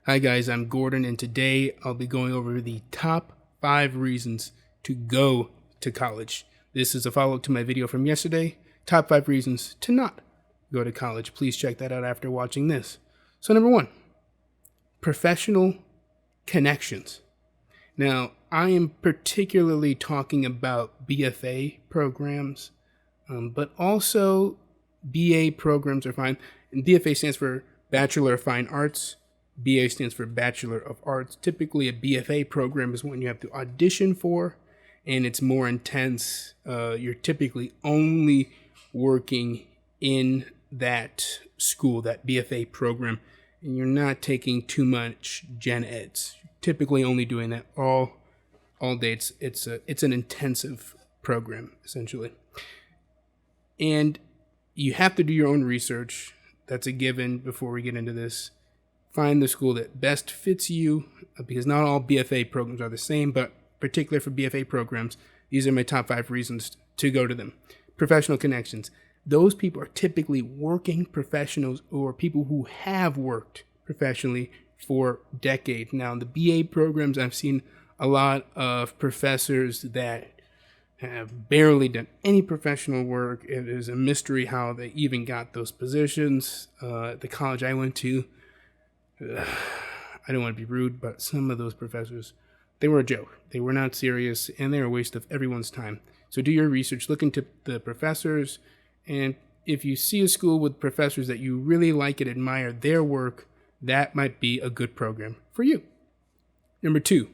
Hi guys, I'm Gordon, and today I'll be going over the top 5 reasons to go to college. This is a follow-up to my video from yesterday, top 5 reasons to not go to college. Please check that out after watching this. So number 1, professional connections. Now, I am particularly talking about B.F.A programs, but also B.A programs are fine. And B.F.A stands for Bachelor of Fine Arts. B.A stands for Bachelor of Arts. Typically, a B.F.A program is one you have to audition for, and it's more intense. You're typically only working in that school, that B.F.A program, and you're not taking too much gen eds. You're typically only doing that all day. It's an intensive program, essentially. And you have to do your own research. That's a given before we get into this. Find the school that best fits you, because not all B.F.A programs are the same, but particularly for B.F.A programs, these are my top 5 reasons to go to them. Professional connections. Those people are typically working professionals or people who have worked professionally for decades. Now, in the B.A programs, I've seen a lot of professors that have barely done any professional work. It is a mystery how they even got those positions. At the college I went to, I don't want to be rude, but some of those professors, they were a joke. They were not serious, and they were a waste of everyone's time. So do your research, look into the professors, and if you see a school with professors that you really like and admire their work, that might be a good program for you. Number 2,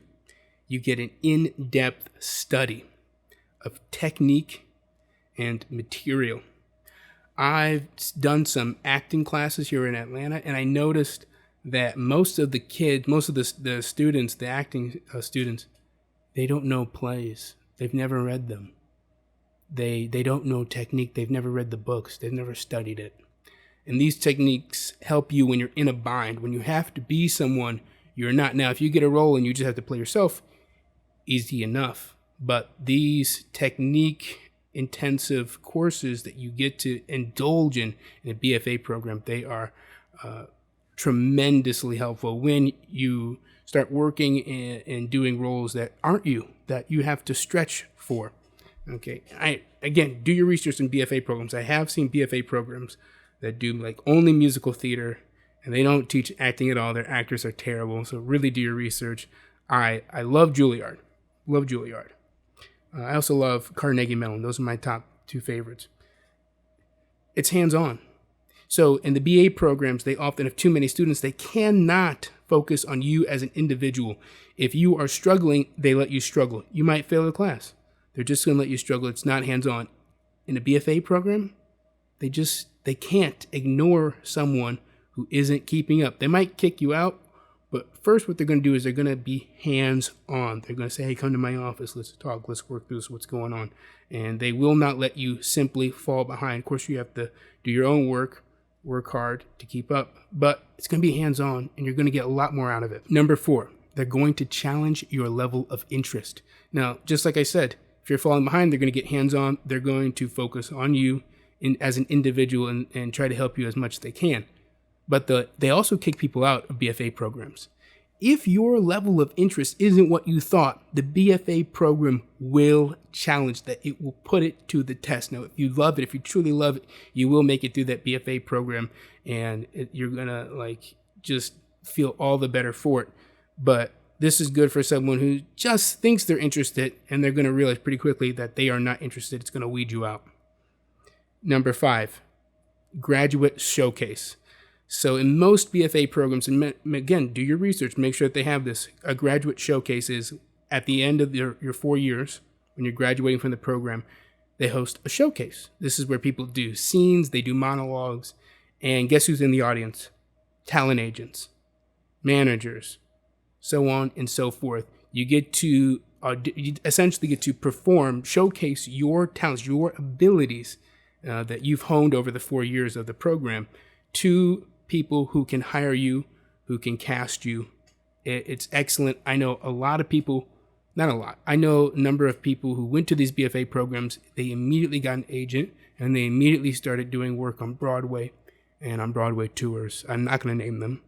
you get an in-depth study of technique and material. I've done some acting classes here in Atlanta, and I noticed that most of the students, the acting students, they don't know plays. They've never read them. They don't know technique. They've never read the books. They've never studied it. And these techniques help you when you're in a bind, when you have to be someone you're not. Now, if you get a role and you just have to play yourself, easy enough. But these technique-intensive courses that you get to indulge in a B.F.A program, they are tremendously helpful when you start working and doing roles that aren't you, that you have to stretch for. Okay, again, do your research in B.F.A programs. I have seen B.F.A programs that do like only musical theater, and they don't teach acting at all. Their actors are terrible, so really do your research. I love Juilliard. Love Juilliard. I also love Carnegie Mellon. Those are my top 2 favorites. It's hands-on. So in the BA programs, they often have too many students. They cannot focus on you as an individual. If you are struggling, they let you struggle. You might fail a class. They're just going to let you struggle. It's not hands-on. In a BFA program, they can't ignore someone who isn't keeping up. They might kick you out, but first what they're going to do is they're going to be hands-on. They're going to say, hey, come to my office. Let's talk. Let's work through what's going on. And they will not let you simply fall behind. Of course, you have to do your own work hard to keep up, but it's going to be hands-on, and you're going to get a lot more out of it. Number 4, they're going to challenge your level of interest. Now, just like I said, if you're falling behind, they're going to get hands-on. They're going to focus on you as an individual and try to help you as much as they can. But they also kick people out of BFA programs. If your level of interest isn't what you thought, the BFA program will challenge that. It will put it to the test. Now, if you love it, if you truly love it, you will make it through that BFA program, and you're going to just feel all the better for it. But this is good for someone who just thinks they're interested, and they're going to realize pretty quickly that they are not interested. It's going to weed you out. Number 5, graduate showcase. So in most BFA programs, and again, do your research, make sure that they have this. A graduate showcase is at the end of your 4 years, when you're graduating from the program, they host a showcase. This is where people do scenes, they do monologues, and guess who's in the audience? Talent agents, managers, so on and so forth. You essentially get to perform, showcase your talents, your abilities that you've honed over the 4 years of the program to people who can hire you, who can cast you. It's excellent. I know a lot of people, not a lot, I know a number of people who went to these BFA programs. They immediately got an agent, and they immediately started doing work on Broadway and on Broadway tours. I'm not going to name them,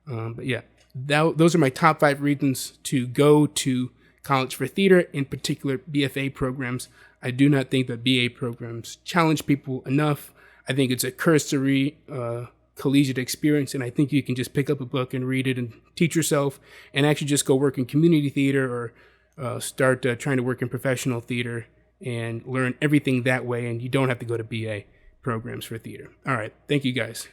but yeah, those are my top 5 reasons to go to college for theater, in particular B.F.A programs. I do not think that BA programs challenge people enough. I think it's a cursory collegiate experience, and I think you can just pick up a book and read it and teach yourself, and actually just go work in community theater or start trying to work in professional theater and learn everything that way, and you don't have to go to BA programs for theater. All right. Thank you, guys.